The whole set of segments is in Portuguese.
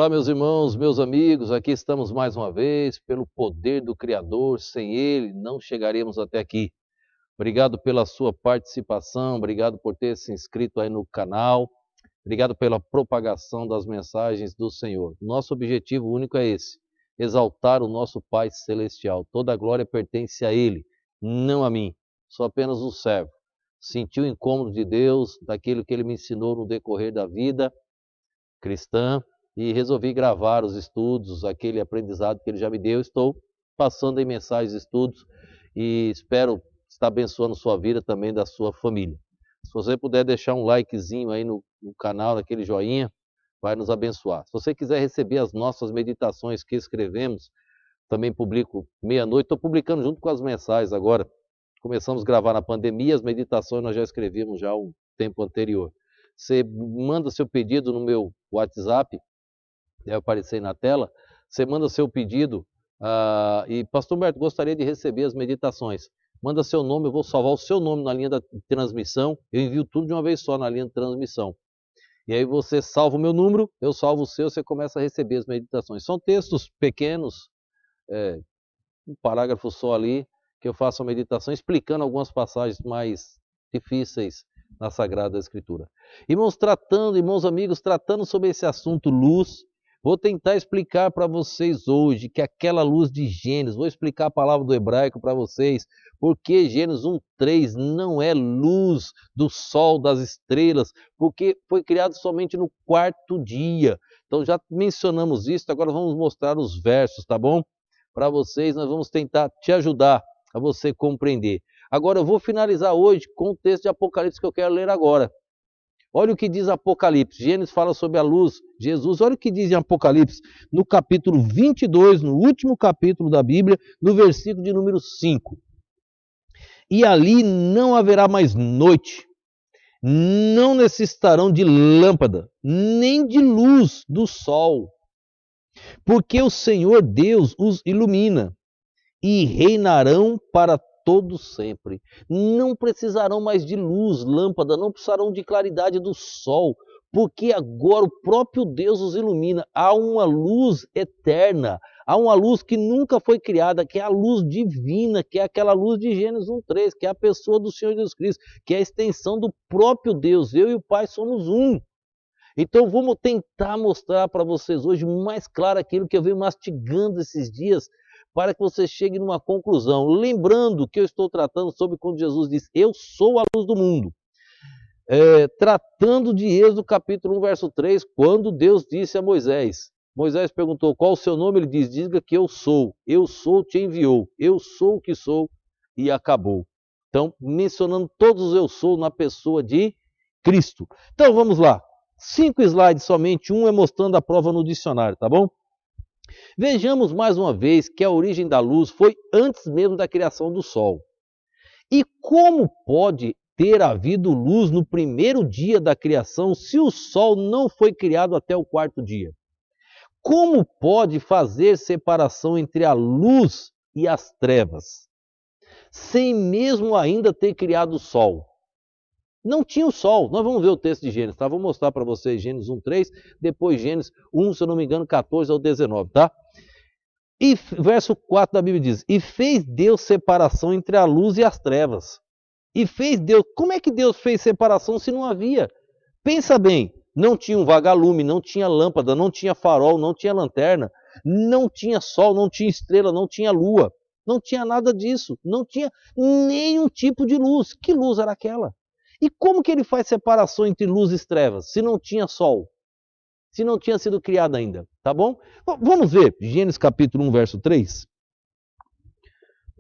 Olá, meus irmãos, meus amigos, aqui estamos mais uma vez, pelo poder do Criador, sem Ele não chegaremos até aqui. Obrigado pela sua participação, obrigado por ter se inscrito aí no canal, obrigado pela propagação das mensagens do Senhor. Nosso objetivo único é esse, exaltar o nosso Pai Celestial. Toda a glória pertence a Ele, não a mim, sou apenas um servo. Senti o incômodo de Deus, daquilo que Ele me ensinou no decorrer da vida cristã, e resolvi gravar os estudos, aquele aprendizado que Ele já me deu. Estou passando em mensagens de estudos e espero estar abençoando sua vida também, da sua família. Se você puder deixar um likezinho aí no canal, naquele joinha, vai nos abençoar. Se você quiser receber as nossas meditações que escrevemos, também publico meia-noite, estou publicando junto com as mensagens agora. Começamos a gravar na pandemia, as meditações nós já escrevíamos já um tempo anterior. Você manda seu pedido no meu WhatsApp, deve aparecer aí na tela. Você manda seu pedido e, Pastor Humberto, gostaria de receber as meditações. Manda seu nome, eu vou salvar o seu nome na linha da transmissão. Eu envio tudo de uma vez só na linha de transmissão. E aí você salva o meu número, eu salvo o seu, você começa a receber as meditações. São textos pequenos, um parágrafo só ali, que eu faço a meditação explicando algumas passagens mais difíceis na Sagrada Escritura. Irmãos amigos, tratando sobre esse assunto luz, vou tentar explicar para vocês hoje que aquela luz de Gênesis, vou explicar a palavra do hebraico para vocês, porque Gênesis 1:3 não é luz do sol, das estrelas, porque foi criado somente no quarto dia. Então já mencionamos isso, agora vamos mostrar os versos, tá bom? Para vocês, nós vamos tentar te ajudar a você compreender. Agora eu vou finalizar hoje com o texto de Apocalipse que eu quero ler agora. Olha o que diz Apocalipse. Gênesis fala sobre a luz, Jesus. Olha o que diz em Apocalipse, no capítulo 22, no último capítulo da Bíblia, no versículo de número 5. E ali não haverá mais noite, não necessitarão de lâmpada, nem de luz do sol, porque o Senhor Deus os ilumina e reinarão para todo sempre. Não precisarão mais de luz, lâmpada, não precisarão de claridade do sol, porque agora o próprio Deus os ilumina. Há uma luz eterna, há uma luz que nunca foi criada, que é a luz divina, que é aquela luz de Gênesis 1:3, que é a pessoa do Senhor Jesus Cristo, que é a extensão do próprio Deus. Eu e o Pai somos um. Então vamos tentar mostrar para vocês hoje mais claro aquilo que eu venho mastigando esses dias, para que você chegue numa conclusão. Lembrando que eu estou tratando sobre quando Jesus diz, eu sou a luz do mundo. Tratando de Êxodo capítulo 1, verso 3, quando Deus disse a Moisés. Moisés perguntou, qual o seu nome? Ele diz, diga que eu sou te enviou, eu sou o que sou, e acabou. Então, mencionando todos os eu sou na pessoa de Cristo. Então, vamos lá. 5 slides somente, um é mostrando a prova no dicionário, tá bom? Vejamos mais uma vez que a origem da luz foi antes mesmo da criação do sol. E como pode ter havido luz no primeiro dia da criação se o sol não foi criado até o quarto dia? Como pode fazer separação entre a luz e as trevas, sem mesmo ainda ter criado o sol? Não tinha o sol. Nós vamos ver o texto de Gênesis, tá? Vou mostrar para vocês Gênesis 1:3, depois Gênesis 1, se eu não me engano, 14 ao 19, tá? E verso 4 da Bíblia diz, e fez Deus separação entre a luz e as trevas. E fez Deus, como é que Deus fez separação se não havia? Pensa bem, não tinha um vagalume, não tinha lâmpada, não tinha farol, não tinha lanterna, não tinha sol, não tinha estrela, não tinha lua, não tinha nada disso, não tinha nenhum tipo de luz. Que luz era aquela? E como que ele faz separação entre luz e trevas, se não tinha sol? Se não tinha sido criado ainda, tá bom? Vamos ver Gênesis capítulo 1, verso 3.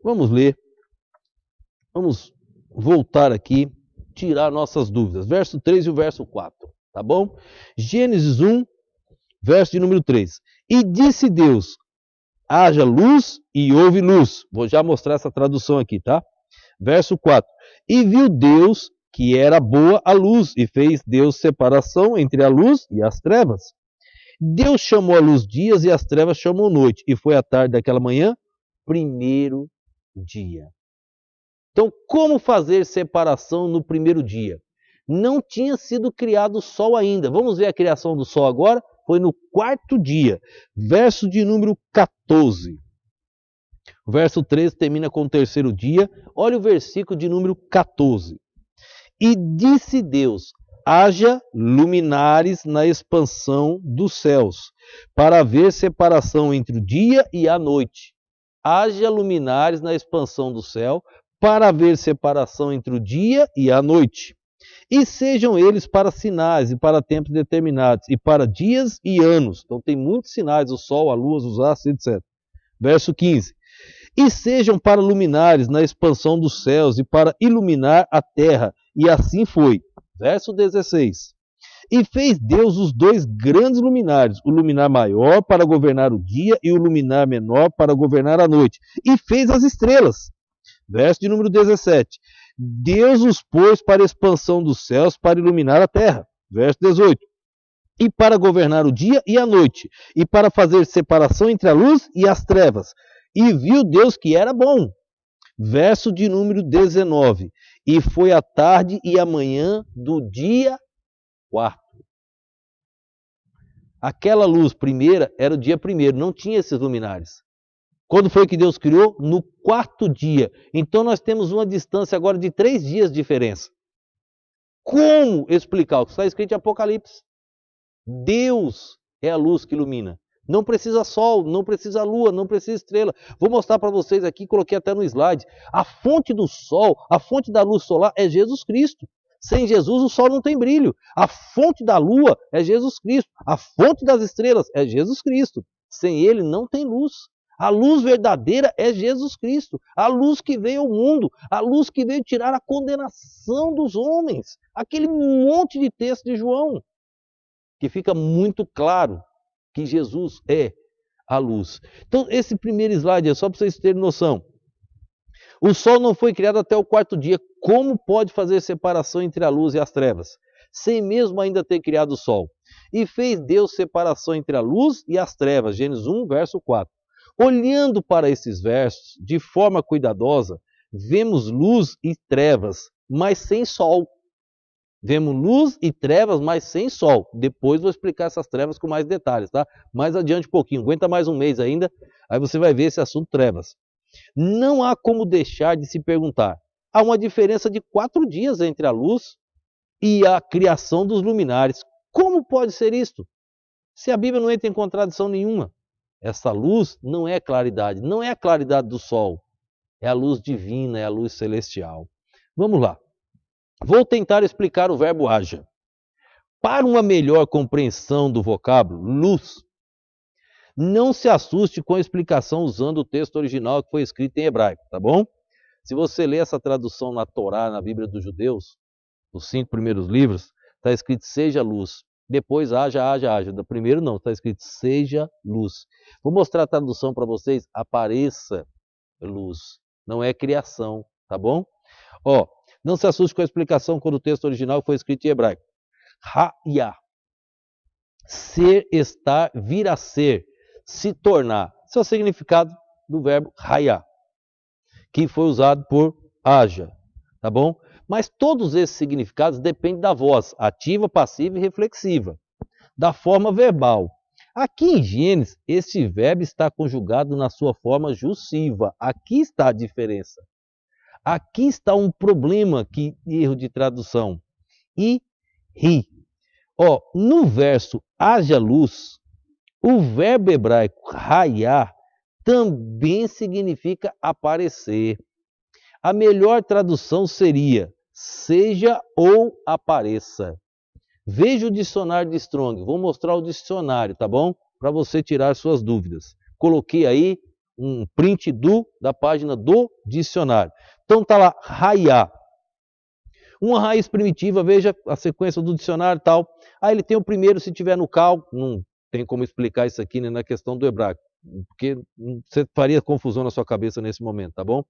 Vamos ler. Vamos voltar aqui, tirar nossas dúvidas. Verso 3 e o verso 4, tá bom? Gênesis 1, verso de número 3. E disse Deus, haja luz e houve luz. Vou já mostrar essa tradução aqui, tá? Verso 4. E viu Deus que era boa a luz, e fez Deus separação entre a luz e as trevas. Deus chamou a luz dias e as trevas chamou noite, e foi a tarde daquela manhã, primeiro dia. Então, como fazer separação no primeiro dia? Não tinha sido criado o sol ainda. Vamos ver a criação do sol agora? foi no quarto dia. Verso de número 14. O verso 13 termina com o terceiro dia. Olha o versículo de número 14. E disse Deus: haja luminares na expansão dos céus, para haver separação entre o dia e a noite. Haja luminares na expansão do céu, para haver separação entre o dia e a noite. E sejam eles para sinais e para tempos determinados, e para dias e anos. Então tem muitos sinais, o sol, a lua, os astros, etc. Verso 15. E sejam para luminares na expansão dos céus e para iluminar a terra. E assim foi. Verso 16. E fez Deus os dois grandes luminares, o luminar maior para governar o dia e o luminar menor para governar a noite. E fez as estrelas. Verso de número 17. Deus os pôs para a expansão dos céus para iluminar a terra. Verso 18. E para governar o dia e a noite, e para fazer separação entre a luz e as trevas. E viu Deus que era bom. Verso de número 19. E foi a tarde e a manhã do dia quarto. Aquela luz primeira era o dia primeiro, não tinha esses luminares. Quando foi que Deus criou? No quarto dia. Então nós temos uma distância agora de 3 dias de diferença. Como explicar o que está escrito em Apocalipse? Deus é a luz que ilumina. Não precisa sol, não precisa lua, não precisa estrela. Vou mostrar para vocês aqui, coloquei até no slide. A fonte do sol, a fonte da luz solar é Jesus Cristo. Sem Jesus o sol não tem brilho. A fonte da lua é Jesus Cristo. A fonte das estrelas é Jesus Cristo. Sem ele não tem luz. A luz verdadeira é Jesus Cristo. A luz que veio ao mundo. A luz que veio tirar a condenação dos homens. Aquele monte de texto de João. Que fica muito claro que Jesus é a luz. Então, esse primeiro slide é só para vocês terem noção. O sol não foi criado até o quarto dia. Como pode fazer separação entre a luz e as trevas? Sem mesmo ainda ter criado o sol. E fez Deus separação entre a luz e as trevas. Gênesis 1, verso 4. Olhando para esses versos de forma cuidadosa, vemos luz e trevas, mas sem sol. Vemos luz e trevas, mas sem sol. Depois vou explicar essas trevas com mais detalhes, tá? Mais adiante um pouquinho, aguenta mais um mês ainda, aí você vai ver esse assunto trevas. Não há como deixar de se perguntar. Há uma diferença de 4 dias entre a luz e a criação dos luminares. Como pode ser isto? Se a Bíblia não entra em contradição nenhuma. Essa luz não é claridade, não é a claridade do sol. É a luz divina, é a luz celestial. Vamos lá. Vou tentar explicar o verbo haja. Para uma melhor compreensão do vocábulo luz, não se assuste com a explicação usando o texto original que foi escrito em hebraico, tá bom? Se você ler essa tradução na Torá, na Bíblia dos Judeus, os 5 primeiros livros, está escrito seja luz. Depois haja, haja, haja. Do primeiro não, está escrito seja luz. Vou mostrar a tradução para vocês. Apareça luz. Não é criação, tá bom? Ó, não se assuste com a explicação quando o texto original foi escrito em hebraico. Ha-ya. Ser, estar, vir a ser, se tornar. Esse é o significado do verbo ha-ya, que foi usado por haja, tá bom? Mas todos esses significados dependem da voz, ativa, passiva e reflexiva, da forma verbal. Aqui em Gênesis, este verbo está conjugado na sua forma jussiva. Aqui está a diferença. Aqui está um problema, que erro de tradução. E ri. Ó, no verso haja luz, o verbo hebraico raiar também significa aparecer. A melhor tradução seria seja ou apareça. Veja o dicionário de Strong. Vou mostrar o dicionário, tá bom? Para você tirar suas dúvidas. Coloquei aí um print da página do dicionário. Então tá lá, raiar. Uma raiz primitiva, veja a sequência do dicionário e tal. Aí ele tem o primeiro, se tiver no cal, não tem como explicar isso aqui, né, na questão do hebraico, porque você faria confusão na sua cabeça nesse momento, tá bom?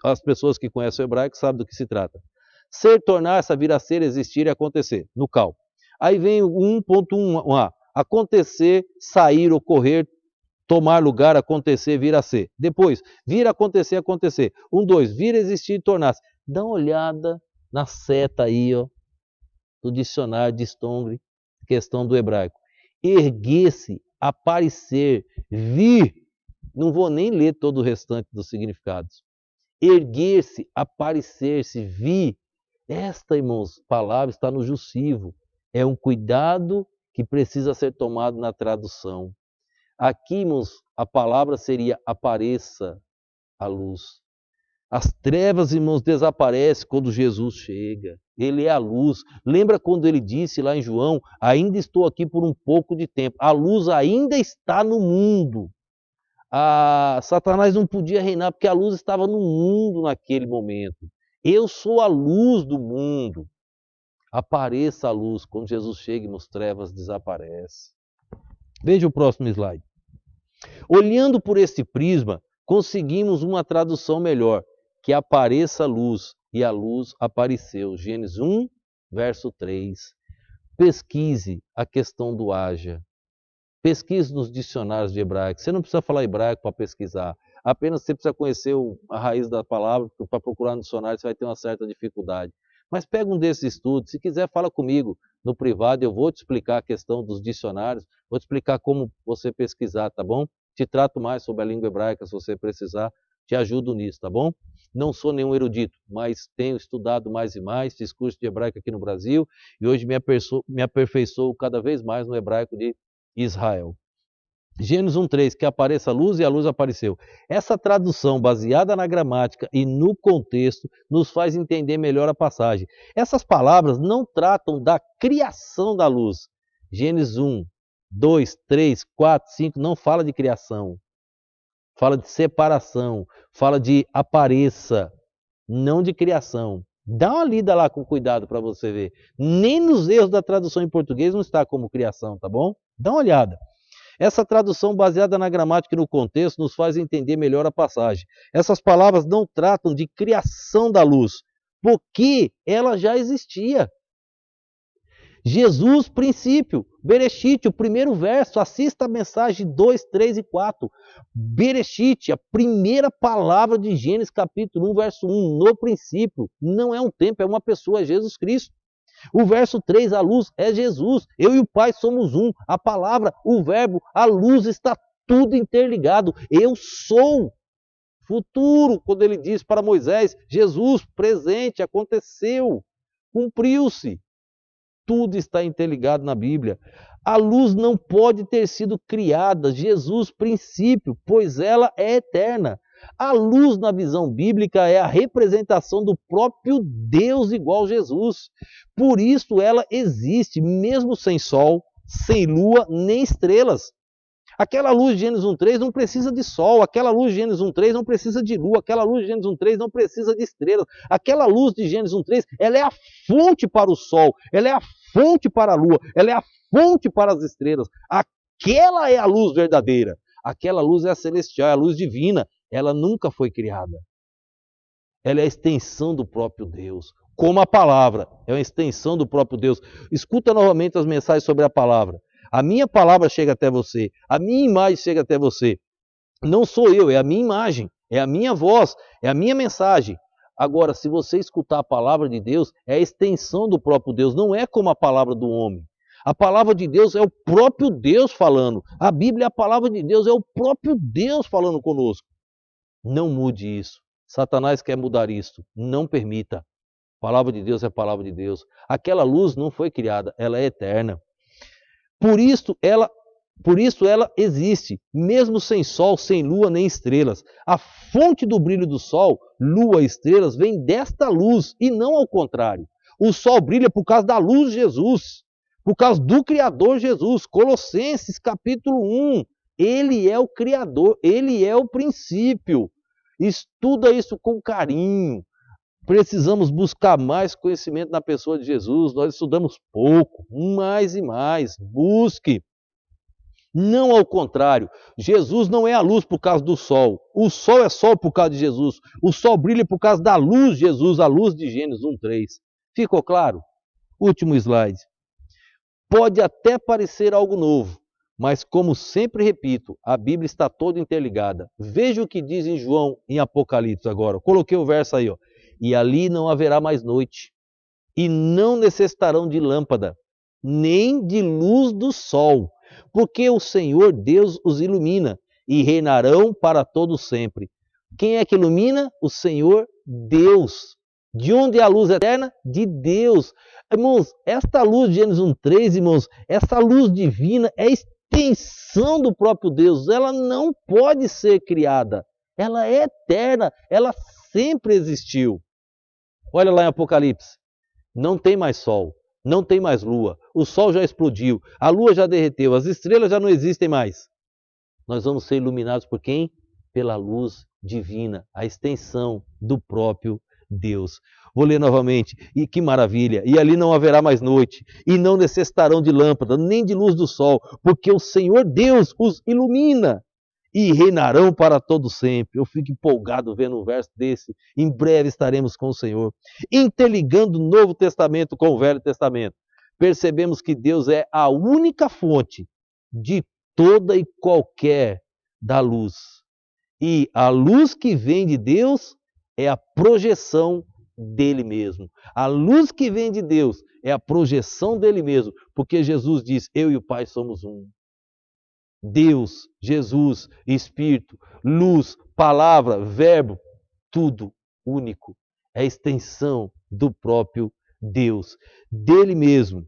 As pessoas que conhecem o hebraico sabem do que se trata. Ser, tornar-se, vir a ser, existir e acontecer, no cal. Aí vem o 1.1a. Acontecer, sair, ocorrer, tomar lugar, acontecer, vir a ser. Depois, vir a acontecer, acontecer. 2, vir a existir e tornar-se. Dá uma olhada na seta aí, ó, do dicionário de Strong, questão do hebraico. erguer-se, aparecer, vir. Não vou nem ler todo o restante dos significados. Erguer-se, aparecer-se, vir. Esta, irmãos, palavra está no jussivo. É um cuidado que precisa ser tomado na tradução. Aqui, irmãos, a palavra seria apareça a luz. As trevas, irmãos, desaparecem quando Jesus chega. Ele é a luz. Lembra quando ele disse lá em João, ainda estou aqui por um pouco de tempo. A luz ainda está no mundo. Satanás não podia reinar porque a luz estava no mundo naquele momento. Eu sou a luz do mundo. Apareça a luz. Quando Jesus chega, irmãos, trevas desaparecem. Veja o próximo slide. Olhando por esse prisma, conseguimos uma tradução melhor. Que apareça a luz, e a luz apareceu. Gênesis 1, verso 3. Pesquise a questão do haja. Pesquise nos dicionários de hebraico. Você não precisa falar hebraico para pesquisar. Apenas você precisa conhecer a raiz da palavra, porque para procurar no dicionário você vai ter uma certa dificuldade. Mas pega um desses estudos. Se quiser, fala comigo no privado. Eu vou te explicar a questão dos dicionários. Vou te explicar como você pesquisar, tá bom? Te trato mais sobre a língua hebraica, se você precisar. Te ajudo nisso, tá bom? Não sou nenhum erudito, mas tenho estudado mais e mais, fiz curso de hebraico aqui no Brasil e hoje me aperfeiçoo cada vez mais no hebraico de Israel. Gênesis 1:3, que apareça a luz e a luz apareceu. Essa tradução baseada na gramática e no contexto nos faz entender melhor a passagem. Essas palavras não tratam da criação da luz. Gênesis 1, 2, 3, 4, 5 não fala de criação. Fala de separação, fala de apareça, não de criação. Dá uma lida lá com cuidado para você ver. Nem nos erros da tradução em português não está como criação, tá bom? Dá uma olhada. Essa tradução baseada na gramática e no contexto nos faz entender melhor a passagem. Essas palavras não tratam de criação da luz, porque ela já existia. Jesus, princípio, Bereshit, o primeiro verso, assista a mensagem 2, 3 e 4. Bereshit, a primeira palavra de Gênesis capítulo 1, verso 1, no princípio, não é um tempo, é uma pessoa, é Jesus Cristo. O verso 3, a luz é Jesus, eu e o Pai somos um, a palavra, o verbo, a luz está tudo interligado, eu sou. Futuro, quando ele diz para Moisés, Jesus, presente, aconteceu, cumpriu-se. Tudo está interligado na Bíblia. A luz não pode ter sido criada, Jesus, princípio, pois ela é eterna. A luz, na visão bíblica, é a representação do próprio Deus igual Jesus. Por isso ela existe, mesmo sem sol, sem lua, nem estrelas. Aquela luz de Gênesis 1:3 não precisa de sol, aquela luz de Gênesis 1:3 não precisa de lua, aquela luz de Gênesis 1:3 não precisa de estrelas. Aquela luz de Gênesis 1:3, ela é a fonte para o sol, ela é a fonte para a lua, ela é a fonte para as estrelas. Aquela é a luz verdadeira. Aquela luz é a celestial, é a luz divina. Ela nunca foi criada. Ela é a extensão do próprio Deus. Como a palavra é uma extensão do próprio Deus. Escuta novamente as mensagens sobre a palavra. A minha palavra chega até você, a minha imagem chega até você. Não sou eu, é a minha imagem, é a minha voz, é a minha mensagem. Agora, se você escutar a palavra de Deus, é a extensão do próprio Deus, não é como a palavra do homem. A palavra de Deus é o próprio Deus falando. A Bíblia é a palavra de Deus, é o próprio Deus falando conosco. Não mude isso. Satanás quer mudar isso. Não permita. A palavra de Deus é a palavra de Deus. Aquela luz não foi criada, ela é eterna. Por isso ela existe, mesmo sem sol, sem lua nem estrelas. A fonte do brilho do sol, lua e estrelas, vem desta luz e não ao contrário. O sol brilha por causa da luz de Jesus, por causa do Criador Jesus. Colossenses capítulo 1, ele é o Criador, ele é o princípio. Estuda isso com carinho. Precisamos buscar mais conhecimento na pessoa de Jesus. Nós estudamos pouco, mais e mais. Busque. Não ao contrário. Jesus não é a luz por causa do sol. O sol é sol por causa de Jesus. O sol brilha por causa da luz de Jesus, a luz de Gênesis 1:3. Ficou claro? Último slide. Pode até parecer algo novo, mas como sempre repito, a Bíblia está toda interligada. Veja o que diz em João, em Apocalipse agora. Eu coloquei o verso aí, ó. E ali não haverá mais noite, e não necessitarão de lâmpada, nem de luz do sol, porque o Senhor Deus os ilumina e reinarão para todo sempre. Quem é que ilumina? O Senhor Deus. De onde é a luz eterna? De Deus. Irmãos, esta luz de Gênesis 1:3, irmãos, essa luz divina é extensão do próprio Deus. Ela não pode ser criada. Ela é eterna. Ela sempre existiu. Olha lá em Apocalipse. Não tem mais sol. Não tem mais lua. O sol já explodiu. A lua já derreteu. As estrelas já não existem mais. Nós vamos ser iluminados por quem? Pela luz divina. A extensão do próprio Deus. Vou ler novamente. E que maravilha! E ali não haverá mais noite, e não necessitarão de lâmpada, nem de luz do sol, porque o Senhor Deus os ilumina e reinarão para todo sempre. Eu fico empolgado vendo um verso desse. Em breve estaremos com o Senhor. Interligando o Novo Testamento com o Velho Testamento, percebemos que Deus é a única fonte de toda e qualquer da luz. E a luz que vem de Deus é a projeção dele mesmo. A luz que vem de Deus é a projeção dele mesmo, porque Jesus diz: eu e o Pai somos um. Deus, Jesus, Espírito, luz, palavra, verbo, tudo único. É a extensão do próprio Deus, dele mesmo.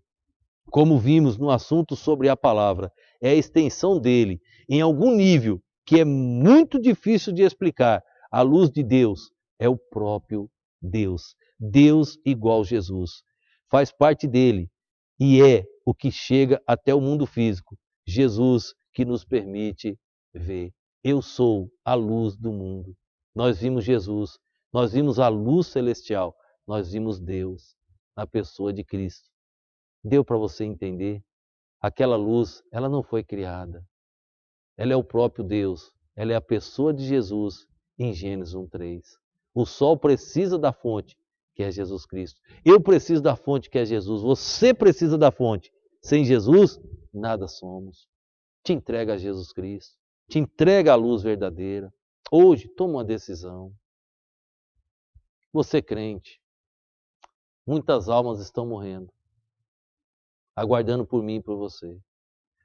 Como vimos no assunto sobre a palavra, é a extensão dele em algum nível que é muito difícil de explicar. A luz de Deus é o próprio Deus. Deus igual Jesus. Faz parte dele e é o que chega até o mundo físico. Jesus que nos permite ver. Eu sou a luz do mundo. Nós vimos Jesus, nós vimos a luz celestial, nós vimos Deus na pessoa de Cristo. Deu para você entender? Aquela luz, ela não foi criada. Ela é o próprio Deus. Ela é a pessoa de Jesus em Gênesis 1:3. O sol precisa da fonte, que é Jesus Cristo. Eu preciso da fonte, que é Jesus. Você precisa da fonte. Sem Jesus, nada somos. Te entrega a Jesus Cristo. Te entrega a luz verdadeira. Hoje, toma uma decisão. Você crente. Muitas almas estão morrendo, aguardando por mim e por você.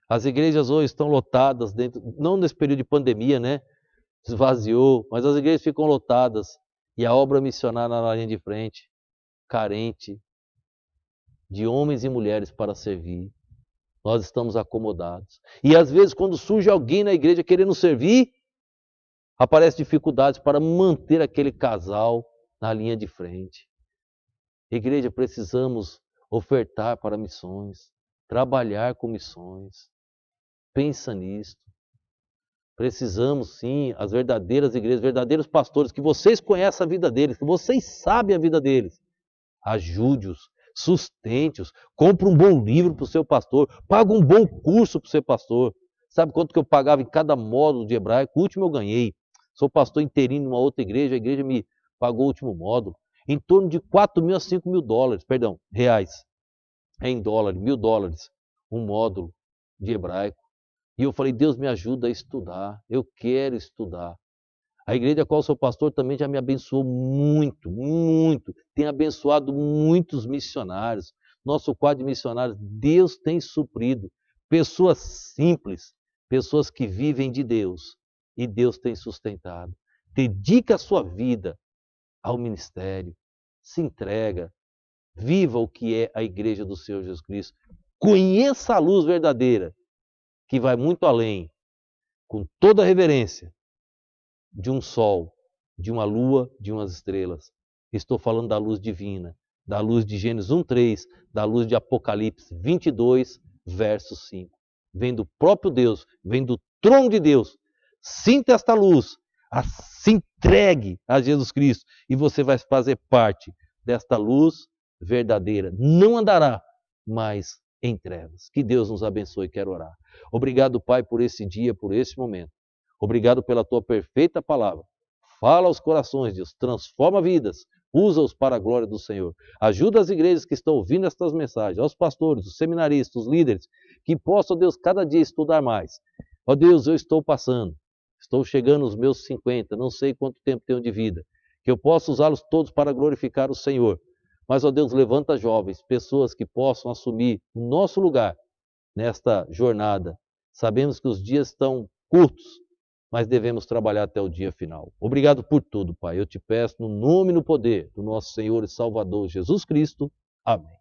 As igrejas hoje estão lotadas, não nesse período de pandemia, né? Esvaziou, mas as igrejas ficam lotadas. E a obra missionária na linha de frente, carente de homens e mulheres para servir. Nós estamos acomodados. E às vezes, quando surge alguém na igreja querendo servir, aparecem dificuldades para manter aquele casal na linha de frente. Igreja, precisamos ofertar para missões, trabalhar com missões. Pensa nisto. Precisamos sim, as verdadeiras igrejas, verdadeiros pastores, que vocês conhecem a vida deles, que vocês sabem a vida deles. Ajude-os, sustente-os, compre um bom livro para o seu pastor, pague um bom curso para o seu pastor. Sabe quanto que eu pagava em cada módulo de hebraico? O último eu ganhei. Sou pastor interino em uma outra igreja, a igreja me pagou o último módulo. Em torno de 4 mil a 5 mil dólares, perdão, reais. É em dólares, $1.000, um módulo de hebraico. E eu falei: Deus, me ajuda a estudar, eu quero estudar. A igreja a qual sou pastor também já me abençoou muito, muito. Tem abençoado muitos missionários. Nosso quadro de missionários, Deus tem suprido. Pessoas simples, pessoas que vivem de Deus. E Deus tem sustentado. Dedica a sua vida ao ministério. Se entrega. Viva o que é a igreja do Senhor Jesus Cristo. Conheça a luz verdadeira, que vai muito além, com toda a reverência, de um sol, de uma lua, de umas estrelas. Estou falando da luz divina, da luz de Gênesis 1:3, da luz de Apocalipse 22, verso 5. Vem do próprio Deus, vem do trono de Deus. Sinta esta luz, se entregue a Jesus Cristo e você vai fazer parte desta luz verdadeira. Não andará mais em trevas. Que Deus nos abençoe. Quero orar. Obrigado, Pai, por esse dia, por esse momento. Obrigado pela tua perfeita palavra. Fala aos corações, Deus. Transforma vidas. Usa-os para a glória do Senhor. Ajuda as igrejas que estão ouvindo estas mensagens, aos pastores, os seminaristas, os líderes, que possam, Deus, cada dia estudar mais. Ó Deus, eu estou passando. Estou chegando aos meus 50, não sei quanto tempo tenho de vida. Que eu possa usá-los todos para glorificar o Senhor. Mas, ó Deus, levanta jovens, pessoas que possam assumir o nosso lugar nesta jornada Sabemos que os dias estão curtos, mas devemos trabalhar até o dia final. Obrigado por tudo, Pai. Eu te peço no nome e no poder do nosso Senhor e Salvador Jesus Cristo. Amém.